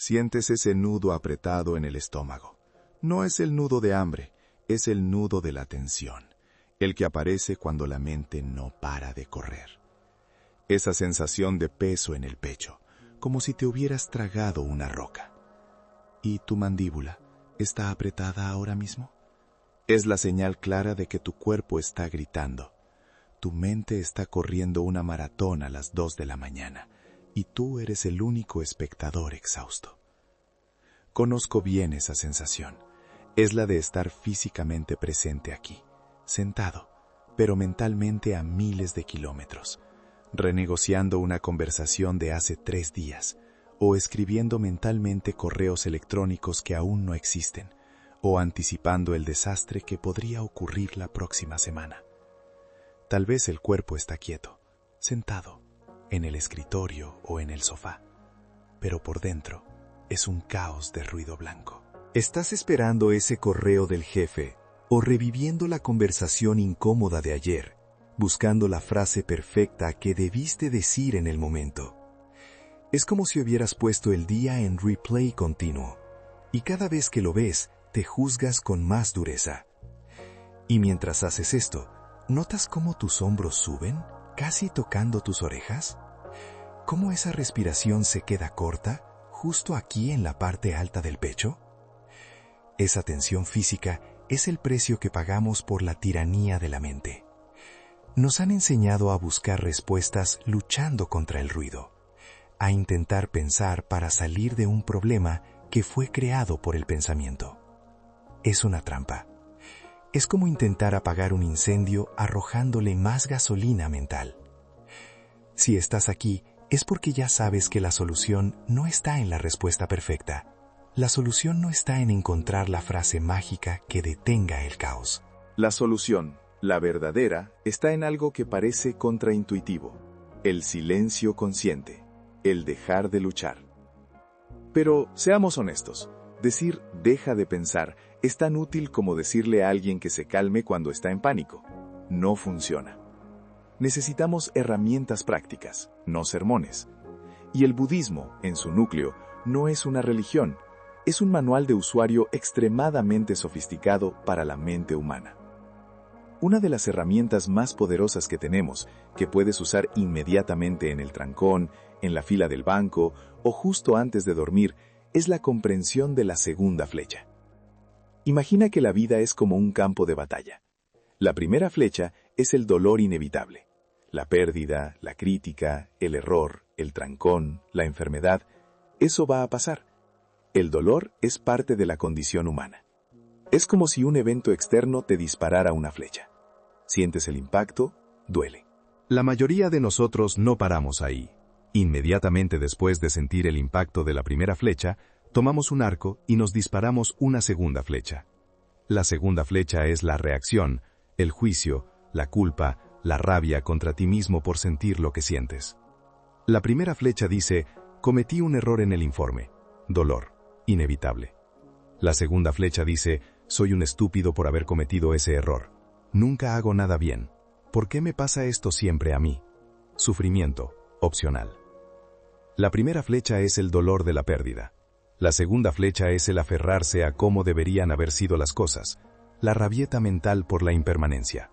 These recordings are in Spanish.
Sientes ese nudo apretado en el estómago. No es el nudo de hambre, es el nudo de la tensión, el que aparece cuando la mente no para de correr. Esa sensación de peso en el pecho, como si te hubieras tragado una roca. ¿Y tu mandíbula está apretada ahora mismo? Es la señal clara de que tu cuerpo está gritando. Tu mente está corriendo una maratón a las 2 de la mañana y tú eres el único espectador exhausto. Conozco bien esa sensación. Es la de estar físicamente presente aquí, sentado, pero mentalmente a miles de kilómetros, renegociando una conversación de hace 3 días, o escribiendo mentalmente correos electrónicos que aún no existen, o anticipando el desastre que podría ocurrir la próxima semana. Tal vez el cuerpo está quieto, sentado, en el escritorio o en el sofá, pero por dentro es un caos de ruido blanco. ¿Estás esperando ese correo del jefe o reviviendo la conversación incómoda de ayer, buscando la frase perfecta que debiste decir en el momento? Es como si hubieras puesto el día en replay continuo, y cada vez que lo ves, te juzgas con más dureza. Y mientras haces esto, ¿notas cómo tus hombros suben, casi tocando tus orejas? ¿Cómo esa respiración se queda corta, justo aquí en la parte alta del pecho? Esa tensión física es el precio que pagamos por la tiranía de la mente. Nos han enseñado a buscar respuestas luchando contra el ruido, a intentar pensar para salir de un problema que fue creado por el pensamiento. Es una trampa. Es como intentar apagar un incendio arrojándole más gasolina mental. Si estás aquí, es porque ya sabes que la solución no está en la respuesta perfecta. La solución no está en encontrar la frase mágica que detenga el caos. La solución, la verdadera, está en algo que parece contraintuitivo: el silencio consciente, el dejar de luchar. Pero seamos honestos, decir "deja de pensar" es tan útil como decirle a alguien que se calme cuando está en pánico. No funciona. Necesitamos herramientas prácticas, no sermones. Y el budismo, en su núcleo, no es una religión, es un manual de usuario extremadamente sofisticado para la mente humana. Una de las herramientas más poderosas que tenemos, que puedes usar inmediatamente en el trancón, en la fila del banco o justo antes de dormir, es la comprensión de la segunda flecha. Imagina que la vida es como un campo de batalla. La primera flecha es el dolor inevitable. La pérdida, la crítica, el error, el trancón, la enfermedad, eso va a pasar. El dolor es parte de la condición humana. Es como si un evento externo te disparara una flecha. Sientes el impacto, duele. La mayoría de nosotros no paramos ahí. Inmediatamente después de sentir el impacto de la primera flecha, tomamos un arco y nos disparamos una segunda flecha. La segunda flecha es la reacción, el juicio, la culpa, la rabia contra ti mismo por sentir lo que sientes. La primera flecha dice: cometí un error en el informe. Dolor, inevitable. La segunda flecha dice: soy un estúpido por haber cometido ese error. Nunca hago nada bien. ¿Por qué me pasa esto siempre a mí? Sufrimiento, opcional. La primera flecha es el dolor de la pérdida. La segunda flecha es el aferrarse a cómo deberían haber sido las cosas, la rabieta mental por la impermanencia.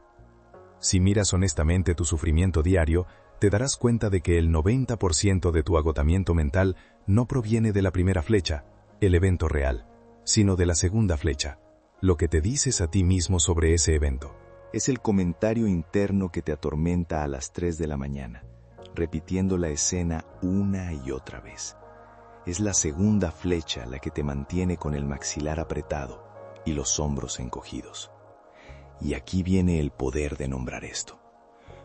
Si miras honestamente tu sufrimiento diario, te darás cuenta de que el 90% de tu agotamiento mental no proviene de la primera flecha, el evento real, sino de la segunda flecha, lo que te dices a ti mismo sobre ese evento. Es el comentario interno que te atormenta a las 3 de la mañana, repitiendo la escena una y otra vez. Es la segunda flecha la que te mantiene con el maxilar apretado y los hombros encogidos. Y aquí viene el poder de nombrar esto.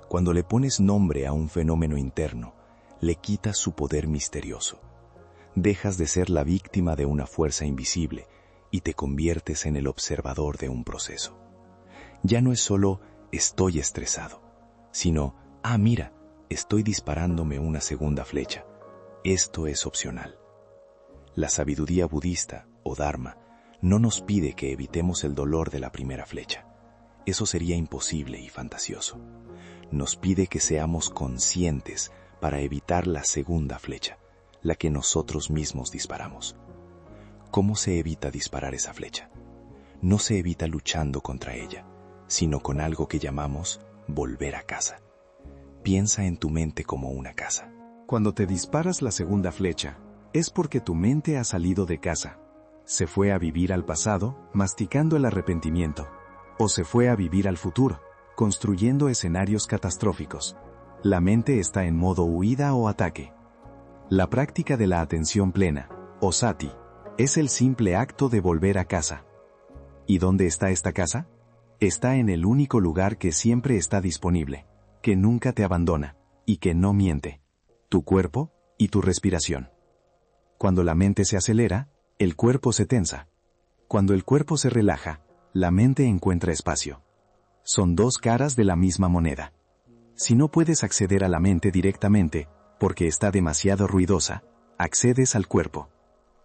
Cuando le pones nombre a un fenómeno interno, le quitas su poder misterioso. Dejas de ser la víctima de una fuerza invisible y te conviertes en el observador de un proceso. Ya no es solo "estoy estresado", sino mira, estoy disparándome una segunda flecha. Esto es opcional. La sabiduría budista, o Dharma, no nos pide que evitemos el dolor de la primera flecha. Eso sería imposible y fantasioso. Nos pide que seamos conscientes para evitar la segunda flecha, la que nosotros mismos disparamos. ¿Cómo se evita disparar esa flecha? No se evita luchando contra ella, sino con algo que llamamos volver a casa. Piensa en tu mente como una casa. Cuando te disparas la segunda flecha, es porque tu mente ha salido de casa. Se fue a vivir al pasado, masticando el arrepentimiento. O se fue a vivir al futuro, construyendo escenarios catastróficos. La mente está en modo huida o ataque. La práctica de la atención plena, o sati, es el simple acto de volver a casa. ¿Y dónde está esta casa? Está en el único lugar que siempre está disponible, que nunca te abandona, y que no miente: tu cuerpo y tu respiración. Cuando la mente se acelera, el cuerpo se tensa. Cuando el cuerpo se relaja, la mente encuentra espacio. Son dos caras de la misma moneda. Si no puedes acceder a la mente directamente, porque está demasiado ruidosa, accedes al cuerpo.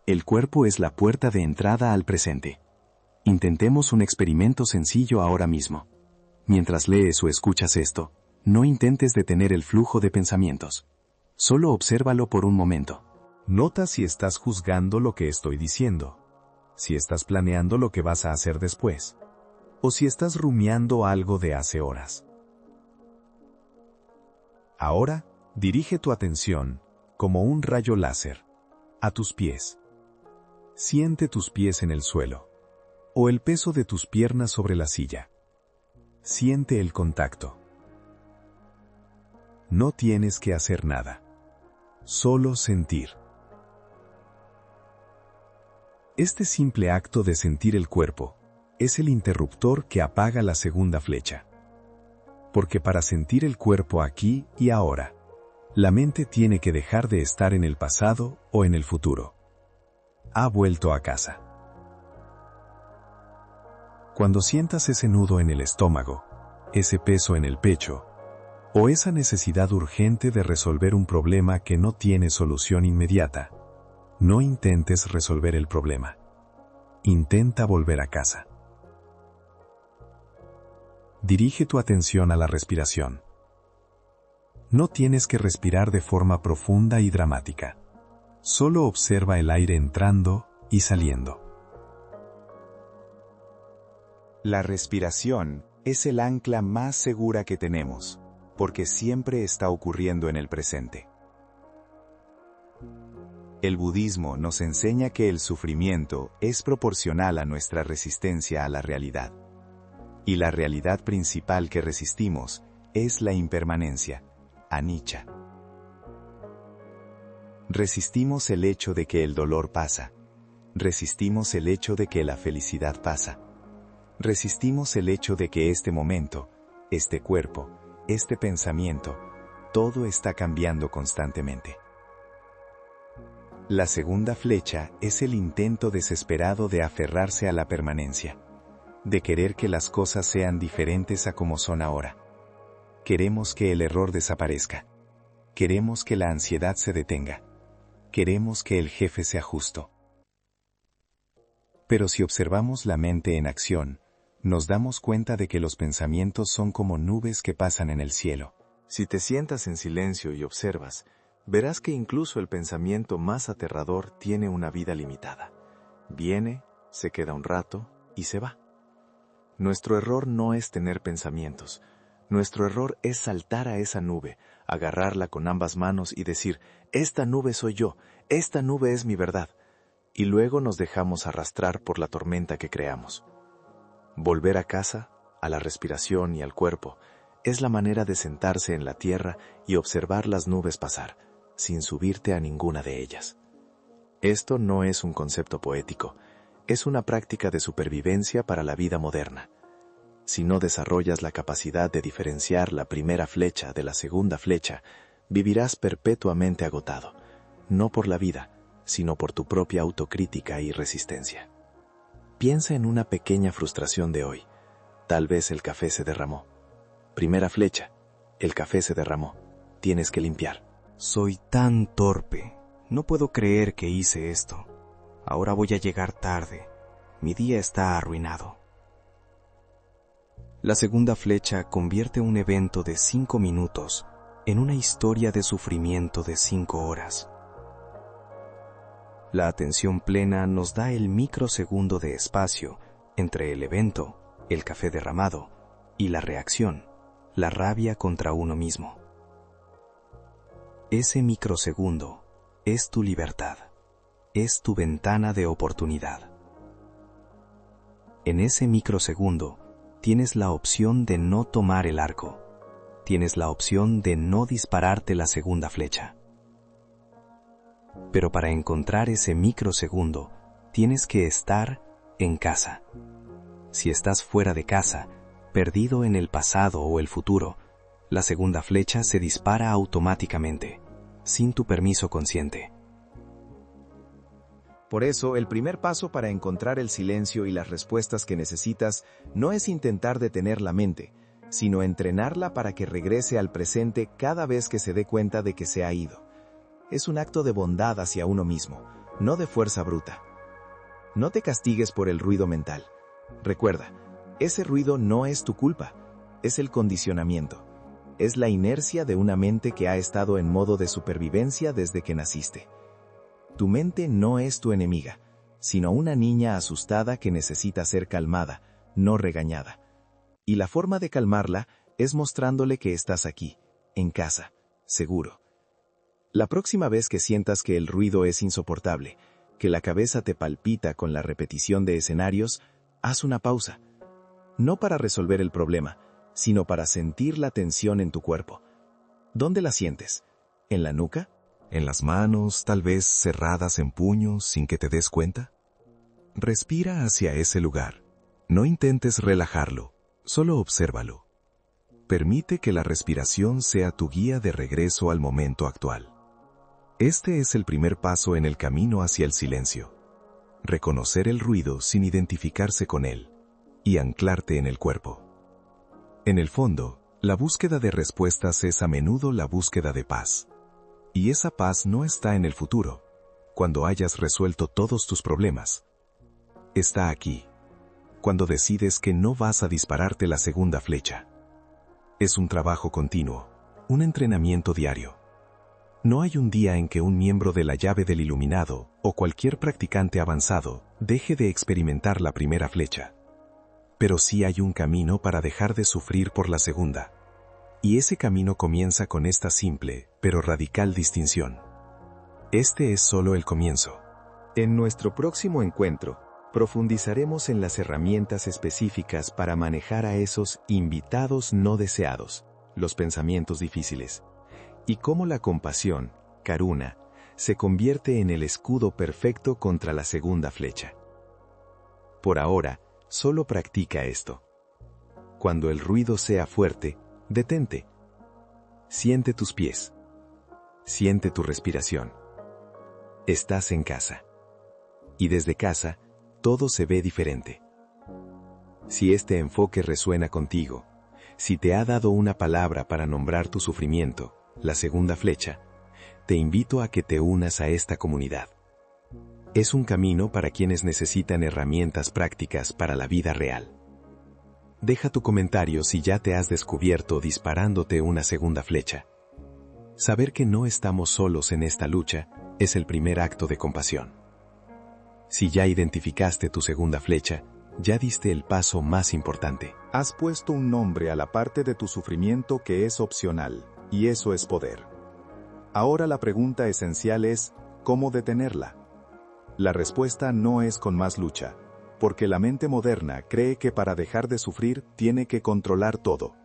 El cuerpo es la puerta de entrada al presente. Intentemos un experimento sencillo ahora mismo. Mientras lees o escuchas esto, no intentes detener el flujo de pensamientos. Solo obsérvalo por un momento. Nota si estás juzgando lo que estoy diciendo, si estás planeando lo que vas a hacer después, o si estás rumiando algo de hace horas. Ahora, dirige tu atención, como un rayo láser, a tus pies. Siente tus pies en el suelo, o el peso de tus piernas sobre la silla. Siente el contacto. No tienes que hacer nada, solo sentir. Este simple acto de sentir el cuerpo es el interruptor que apaga la segunda flecha. Porque para sentir el cuerpo aquí y ahora, la mente tiene que dejar de estar en el pasado o en el futuro. Ha vuelto a casa. Cuando sientas ese nudo en el estómago, ese peso en el pecho, o esa necesidad urgente de resolver un problema que no tiene solución inmediata, no intentes resolver el problema. Intenta volver a casa. Dirige tu atención a la respiración. No tienes que respirar de forma profunda y dramática. Solo observa el aire entrando y saliendo. La respiración es el ancla más segura que tenemos, porque siempre está ocurriendo en el presente. El budismo nos enseña que el sufrimiento es proporcional a nuestra resistencia a la realidad. Y la realidad principal que resistimos es la impermanencia, anicca. Resistimos el hecho de que el dolor pasa. Resistimos el hecho de que la felicidad pasa. Resistimos el hecho de que este momento, este cuerpo, este pensamiento, todo está cambiando constantemente. La segunda flecha es el intento desesperado de aferrarse a la permanencia, de querer que las cosas sean diferentes a como son ahora. Queremos que el error desaparezca. Queremos que la ansiedad se detenga. Queremos que el jefe sea justo. Pero si observamos la mente en acción, nos damos cuenta de que los pensamientos son como nubes que pasan en el cielo. Si te sientas en silencio y observas, verás que incluso el pensamiento más aterrador tiene una vida limitada. Viene, se queda un rato y se va. Nuestro error no es tener pensamientos. Nuestro error es saltar a esa nube, agarrarla con ambas manos y decir: esta nube soy yo, esta nube es mi verdad. Y luego nos dejamos arrastrar por la tormenta que creamos. Volver a casa, a la respiración y al cuerpo, es la manera de sentarse en la tierra y observar las nubes pasar, sin subirte a ninguna de ellas. Esto no es un concepto poético, es una práctica de supervivencia para la vida moderna. Si no desarrollas la capacidad de diferenciar la primera flecha de la segunda flecha, vivirás perpetuamente agotado, no por la vida, sino por tu propia autocrítica y resistencia. Piensa en una pequeña frustración de hoy. Tal vez el café se derramó. Primera flecha, el café se derramó. Tienes que limpiar. Soy tan torpe. No puedo creer que hice esto. Ahora voy a llegar tarde. Mi día está arruinado. La segunda flecha convierte un evento de 5 minutos en una historia de sufrimiento de 5 horas. La atención plena nos da el microsegundo de espacio entre el evento, el café derramado, y la reacción, la rabia contra uno mismo. Ese microsegundo es tu libertad, es tu ventana de oportunidad. En ese microsegundo tienes la opción de no tomar el arco, tienes la opción de no dispararte la segunda flecha. Pero para encontrar ese microsegundo, tienes que estar en casa. Si estás fuera de casa, perdido en el pasado o el futuro, la segunda flecha se dispara automáticamente, sin tu permiso consciente. Por eso, el primer paso para encontrar el silencio y las respuestas que necesitas no es intentar detener la mente, sino entrenarla para que regrese al presente cada vez que se dé cuenta de que se ha ido. Es un acto de bondad hacia uno mismo, no de fuerza bruta. No te castigues por el ruido mental. Recuerda, ese ruido no es tu culpa, es el condicionamiento. Es la inercia de una mente que ha estado en modo de supervivencia desde que naciste. Tu mente no es tu enemiga, sino una niña asustada que necesita ser calmada, no regañada. Y la forma de calmarla es mostrándole que estás aquí, en casa, seguro. La próxima vez que sientas que el ruido es insoportable, que la cabeza te palpita con la repetición de escenarios, haz una pausa. No para resolver el problema, sino para sentir la tensión en tu cuerpo. ¿Dónde la sientes? ¿En la nuca? ¿En las manos, tal vez cerradas en puños sin que te des cuenta? Respira hacia ese lugar. No intentes relajarlo, solo obsérvalo. Permite que la respiración sea tu guía de regreso al momento actual. Este es el primer paso en el camino hacia el silencio. Reconocer el ruido sin identificarse con él y anclarte en el cuerpo. En el fondo, la búsqueda de respuestas es a menudo la búsqueda de paz. Y esa paz no está en el futuro, cuando hayas resuelto todos tus problemas. Está aquí, cuando decides que no vas a dispararte la segunda flecha. Es un trabajo continuo, un entrenamiento diario. No hay un día en que un miembro de la llave del iluminado o cualquier practicante avanzado deje de experimentar la primera flecha. Pero sí hay un camino para dejar de sufrir por la segunda. Y ese camino comienza con esta simple, pero radical distinción. Este es solo el comienzo. En nuestro próximo encuentro, profundizaremos en las herramientas específicas para manejar a esos invitados no deseados, los pensamientos difíciles, y cómo la compasión, karuna, se convierte en el escudo perfecto contra la segunda flecha. Por ahora, solo practica esto. Cuando el ruido sea fuerte, detente. Siente tus pies. Siente tu respiración. Estás en casa. Y desde casa, todo se ve diferente. Si este enfoque resuena contigo, si te ha dado una palabra para nombrar tu sufrimiento, la segunda flecha, te invito a que te unas a esta comunidad. Es un camino para quienes necesitan herramientas prácticas para la vida real. Deja tu comentario si ya te has descubierto disparándote una segunda flecha. Saber que no estamos solos en esta lucha es el primer acto de compasión. Si ya identificaste tu segunda flecha, ya diste el paso más importante. Has puesto un nombre a la parte de tu sufrimiento que es opcional, y eso es poder. Ahora la pregunta esencial es, ¿cómo detenerla? La respuesta no es con más lucha, porque la mente moderna cree que para dejar de sufrir tiene que controlar todo.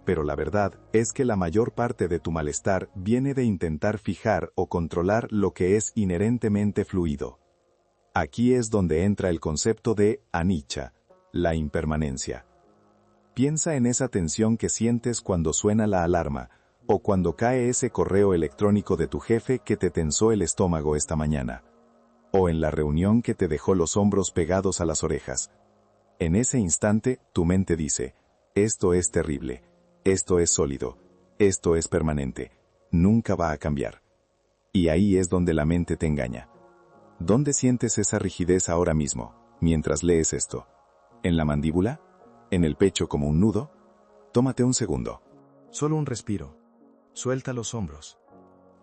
Pero la verdad es que la mayor parte de tu malestar viene de intentar fijar o controlar lo que es inherentemente fluido. Aquí es donde entra el concepto de anicca, la impermanencia. Piensa en esa tensión que sientes cuando suena la alarma, o cuando cae ese correo electrónico de tu jefe que te tensó el estómago esta mañana. O en la reunión que te dejó los hombros pegados a las orejas. En ese instante, tu mente dice, esto es terrible, esto es sólido, esto es permanente, nunca va a cambiar. Y ahí es donde la mente te engaña. ¿Dónde sientes esa rigidez ahora mismo, mientras lees esto? ¿En la mandíbula? ¿En el pecho como un nudo? Tómate un segundo. Solo un respiro. Suelta los hombros.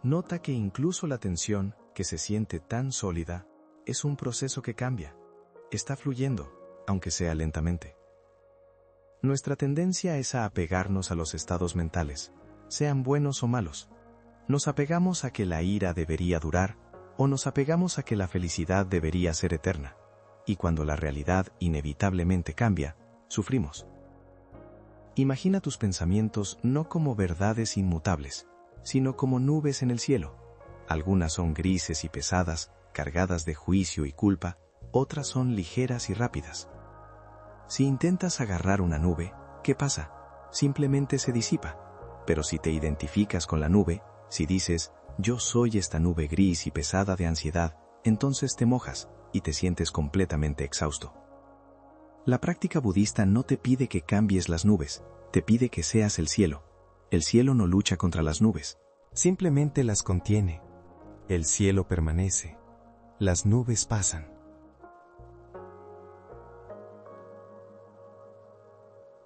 Nota que incluso la tensión que se siente tan sólida, es un proceso que cambia. Está fluyendo, aunque sea lentamente. Nuestra tendencia es a apegarnos a los estados mentales, sean buenos o malos. Nos apegamos a que la ira debería durar, o nos apegamos a que la felicidad debería ser eterna. Y cuando la realidad inevitablemente cambia, sufrimos. Imagina tus pensamientos no como verdades inmutables, sino como nubes en el cielo. Algunas son grises y pesadas, cargadas de juicio y culpa, otras son ligeras y rápidas. Si intentas agarrar una nube, ¿qué pasa? Simplemente se disipa. Pero si te identificas con la nube, si dices, yo soy esta nube gris y pesada de ansiedad, entonces te mojas y te sientes completamente exhausto. La práctica budista no te pide que cambies las nubes, te pide que seas el cielo. El cielo no lucha contra las nubes, simplemente las contiene. El cielo permanece, las nubes pasan.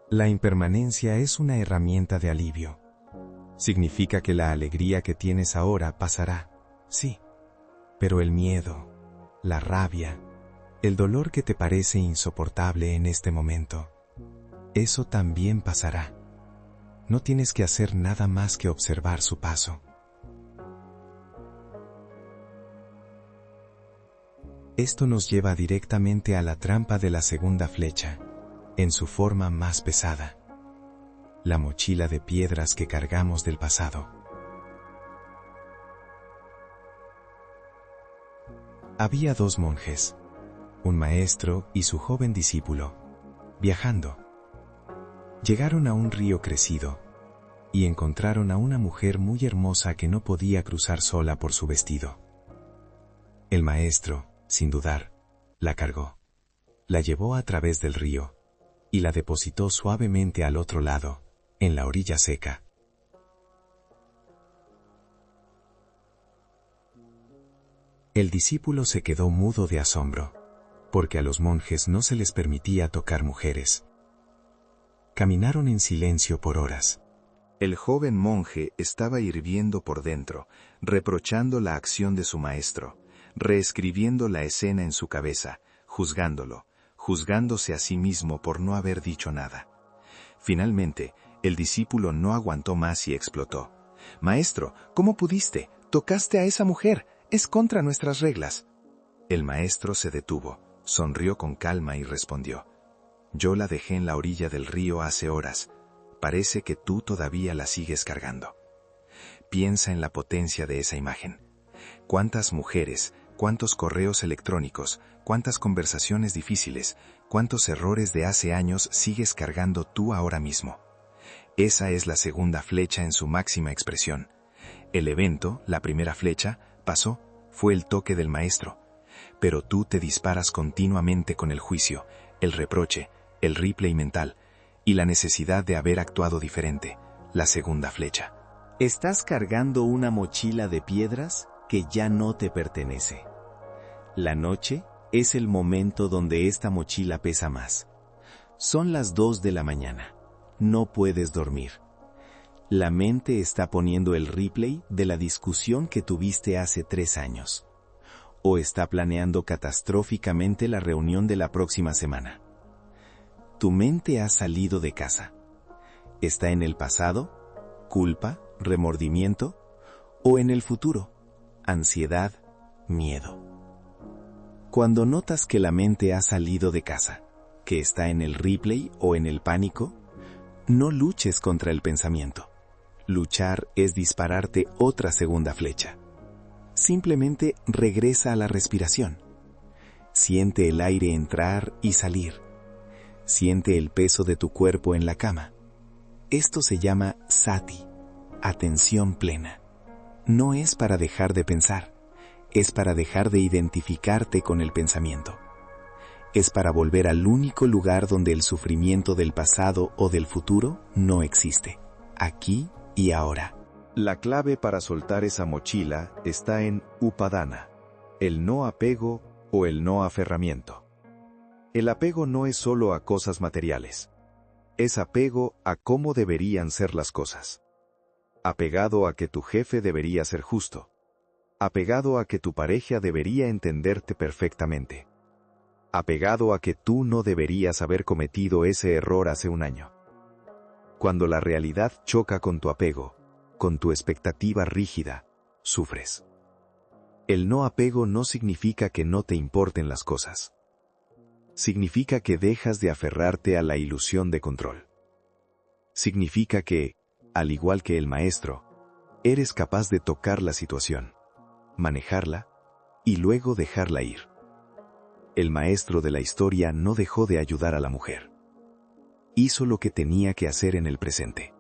La impermanencia es una herramienta de alivio. Significa que la alegría que tienes ahora pasará, sí, pero el miedo, la rabia, el dolor que te parece insoportable en este momento, eso también pasará. No tienes que hacer nada más que observar su paso. Esto nos lleva directamente a la trampa de la segunda flecha, en su forma más pesada, la mochila de piedras que cargamos del pasado. Había dos monjes, un maestro y su joven discípulo, viajando. Llegaron a un río crecido y encontraron a una mujer muy hermosa que no podía cruzar sola por su vestido. El maestro, sin dudar, la cargó, la llevó a través del río y la depositó suavemente al otro lado, en la orilla seca. El discípulo se quedó mudo de asombro, porque a los monjes no se les permitía tocar mujeres. Caminaron en silencio por horas. El joven monje estaba hirviendo por dentro, reprochando la acción de su maestro, reescribiendo la escena en su cabeza, juzgándose a sí mismo por no haber dicho nada. Finalmente, el discípulo no aguantó más y explotó. «Maestro, ¿cómo pudiste? Tocaste a esa mujer. Es contra nuestras reglas». El maestro se detuvo, sonrió con calma y respondió: «Yo la dejé en la orilla del río hace horas. Parece que tú todavía la sigues cargando». Piensa en la potencia de esa imagen. ¿Cuántas mujeres, cuántos correos electrónicos, cuántas conversaciones difíciles, cuántos errores de hace años sigues cargando tú ahora mismo? Esa es la segunda flecha en su máxima expresión. El evento, la primera flecha, pasó, fue el toque del maestro. Pero tú te disparas continuamente con el juicio, el reproche, el replay mental y la necesidad de haber actuado diferente, la segunda flecha. Estás cargando una mochila de piedras que ya no te pertenece. La noche es el momento donde esta mochila pesa más. Son las 2 de la mañana. No puedes dormir. La mente está poniendo el replay de la discusión que tuviste hace 3 años. O está planeando catastróficamente la reunión de la próxima semana. Tu mente ha salido de casa. ¿Está en el pasado, culpa, remordimiento? ¿O en el futuro, ansiedad, miedo? Cuando notas que la mente ha salido de casa, que está en el replay o en el pánico, no luches contra el pensamiento. Luchar es dispararte otra segunda flecha. Simplemente regresa a la respiración. Siente el aire entrar y salir. Siente el peso de tu cuerpo en la cama. Esto se llama sati, atención plena. No es para dejar de pensar, es para dejar de identificarte con el pensamiento. Es para volver al único lugar donde el sufrimiento del pasado o del futuro no existe, aquí y ahora. La clave para soltar esa mochila está en upadana, el no apego o el no aferramiento. El apego no es solo a cosas materiales. Es apego a cómo deberían ser las cosas. Apegado a que tu jefe debería ser justo. apegado a que tu pareja debería entenderte perfectamente, apegado a que tú no deberías haber cometido ese error hace un año. Cuando la realidad choca con tu apego, con tu expectativa rígida, sufres. El no apego no significa que no te importen las cosas. Significa que dejas de aferrarte a la ilusión de control. Significa que, al igual que el maestro, eres capaz de tocar la situación, manejarla y luego dejarla ir. El maestro de la historia no dejó de ayudar a la mujer. Hizo lo que tenía que hacer en el presente,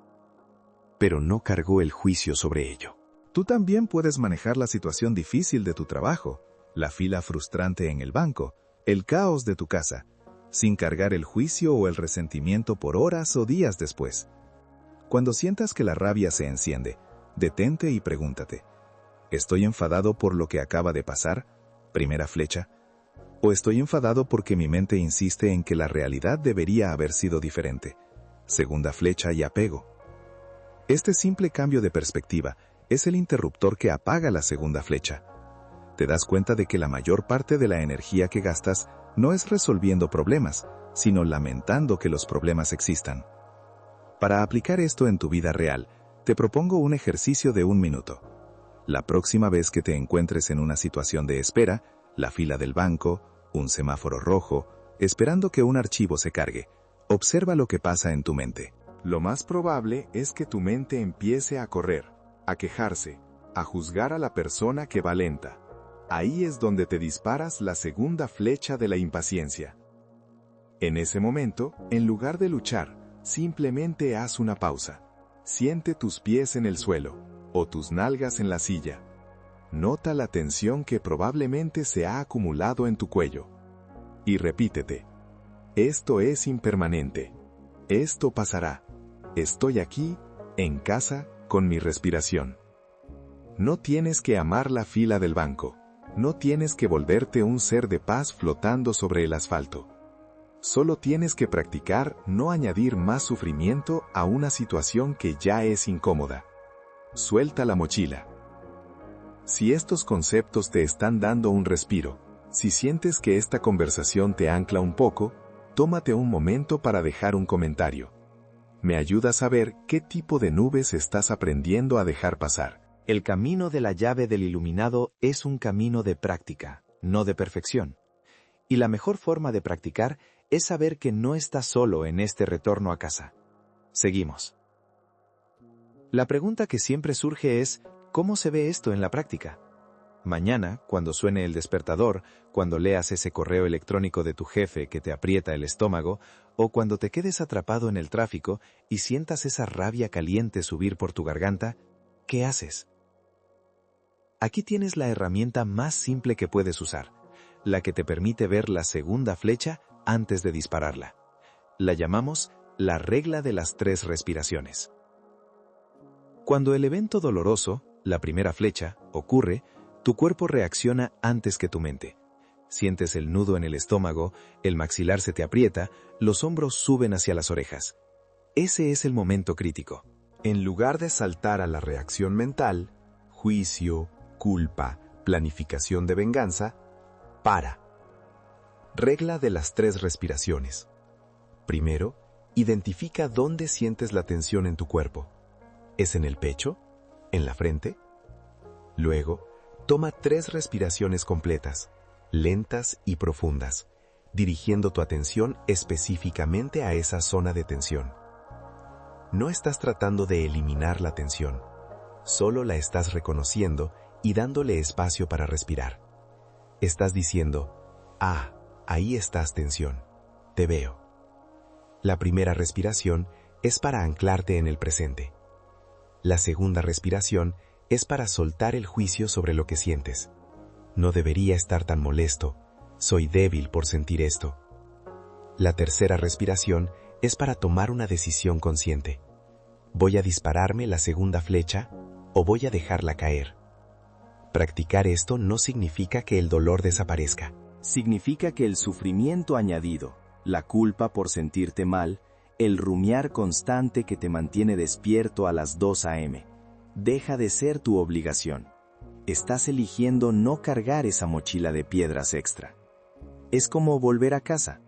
pero no cargó el juicio sobre ello. Tú también puedes manejar la situación difícil de tu trabajo, la fila frustrante en el banco, el caos de tu casa, sin cargar el juicio o el resentimiento por horas o días después. Cuando sientas que la rabia se enciende, detente y pregúntate, ¿estoy enfadado por lo que acaba de pasar? Primera flecha. ¿O estoy enfadado porque mi mente insiste en que la realidad debería haber sido diferente? Segunda flecha y apego. Este simple cambio de perspectiva es el interruptor que apaga la segunda flecha. Te das cuenta de que la mayor parte de la energía que gastas no es resolviendo problemas, sino lamentando que los problemas existan. Para aplicar esto en tu vida real, te propongo un ejercicio de 1 minuto. La próxima vez que te encuentres en una situación de espera, la fila del banco, un semáforo rojo, esperando que un archivo se cargue, observa lo que pasa en tu mente. Lo más probable es que tu mente empiece a correr, a quejarse, a juzgar a la persona que va lenta. Ahí es donde te disparas la segunda flecha de la impaciencia. En ese momento, en lugar de luchar, simplemente haz una pausa. Siente tus pies en el suelo, o tus nalgas en la silla. Nota la tensión que probablemente se ha acumulado en tu cuello. Y repítete: esto es impermanente. Esto pasará. Estoy aquí, en casa, con mi respiración. No tienes que amar la fila del banco. No tienes que volverte un ser de paz flotando sobre el asfalto. Solo tienes que practicar no añadir más sufrimiento a una situación que ya es incómoda. Suelta la mochila. Si estos conceptos te están dando un respiro, si sientes que esta conversación te ancla un poco, tómate un momento para dejar un comentario. Me ayuda a saber qué tipo de nubes estás aprendiendo a dejar pasar. El camino de la llave del iluminado es un camino de práctica, no de perfección. Y la mejor forma de practicar es saber que no estás solo en este retorno a casa. Seguimos. La pregunta que siempre surge es, ¿cómo se ve esto en la práctica? Mañana, cuando suene el despertador, cuando leas ese correo electrónico de tu jefe que te aprieta el estómago, o cuando te quedes atrapado en el tráfico y sientas esa rabia caliente subir por tu garganta, ¿qué haces? Aquí tienes la herramienta más simple que puedes usar, la que te permite ver la segunda flecha antes de dispararla. La llamamos la regla de las 3 respiraciones. Cuando el evento doloroso, la primera flecha, ocurre, tu cuerpo reacciona antes que tu mente. Sientes el nudo en el estómago, el maxilar se te aprieta, los hombros suben hacia las orejas. Ese es el momento crítico. En lugar de saltar a la reacción mental, juicio, culpa, planificación de venganza, para. Regla de las 3 respiraciones. Primero, identifica dónde sientes la tensión en tu cuerpo. ¿Es en el pecho? ¿En la frente? Luego, toma 3 respiraciones completas, lentas y profundas, dirigiendo tu atención específicamente a esa zona de tensión. No estás tratando de eliminar la tensión, solo la estás reconociendo y dándole espacio para respirar. Estás diciendo, ah, ahí estás tensión, te veo. La primera respiración es para anclarte en el presente. La segunda respiración es para soltar el juicio sobre lo que sientes. No debería estar tan molesto, soy débil por sentir esto. La tercera respiración es para tomar una decisión consciente. ¿Voy a dispararme la segunda flecha o voy a dejarla caer? Practicar esto no significa que el dolor desaparezca. Significa que el sufrimiento añadido, la culpa por sentirte mal, el rumiar constante que te mantiene despierto a las 2 a.m., deja de ser tu obligación. estás eligiendo no cargar esa mochila de piedras extra. Es como volver a casa.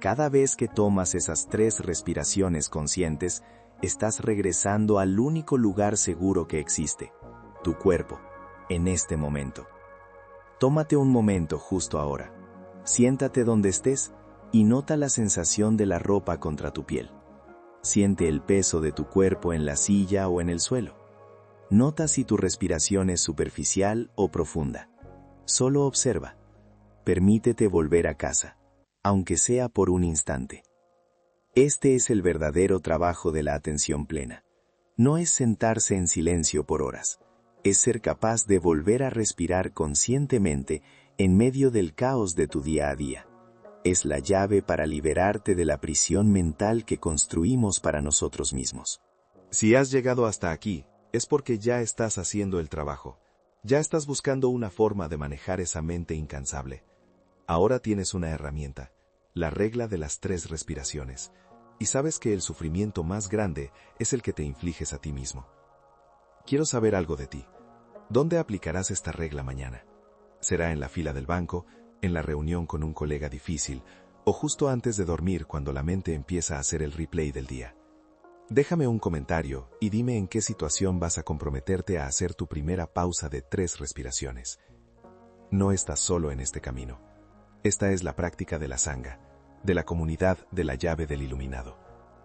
Cada vez que tomas esas 3 respiraciones conscientes, estás regresando al único lugar seguro que existe, tu cuerpo, en este momento. Tómate un momento justo ahora. Siéntate donde estés y nota la sensación de la ropa contra tu piel. Siente el peso de tu cuerpo en la silla o en el suelo. Nota si tu respiración es superficial o profunda. Solo observa. Permítete volver a casa, aunque sea por un instante. Este es el verdadero trabajo de la atención plena. No es sentarse en silencio por horas. Es ser capaz de volver a respirar conscientemente en medio del caos de tu día a día. Es la llave para liberarte de la prisión mental que construimos para nosotros mismos. Si has llegado hasta aquí, es porque ya estás haciendo el trabajo. Ya estás buscando una forma de manejar esa mente incansable. Ahora tienes una herramienta, la regla de las 3 respiraciones, y sabes que el sufrimiento más grande es el que te infliges a ti mismo. Quiero saber algo de ti. ¿Dónde aplicarás esta regla mañana? ¿Será en la fila del banco, en la reunión con un colega difícil, o justo antes de dormir cuando la mente empieza a hacer el replay del día? Déjame un comentario y dime en qué situación vas a comprometerte a hacer tu primera pausa de 3 respiraciones. No estás solo en este camino. Esta es la práctica de la Sangha, de la comunidad de la llave del iluminado.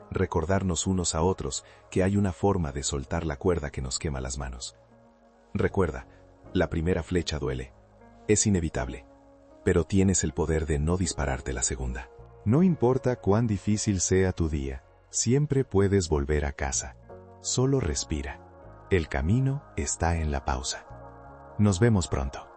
Recordarnos unos a otros que hay una forma de soltar la cuerda que nos quema las manos. Recuerda, la primera flecha duele. Es inevitable, pero tienes el poder de no dispararte la segunda. No importa cuán difícil sea tu día, siempre puedes volver a casa. Solo respira. El camino está en la pausa. Nos vemos pronto.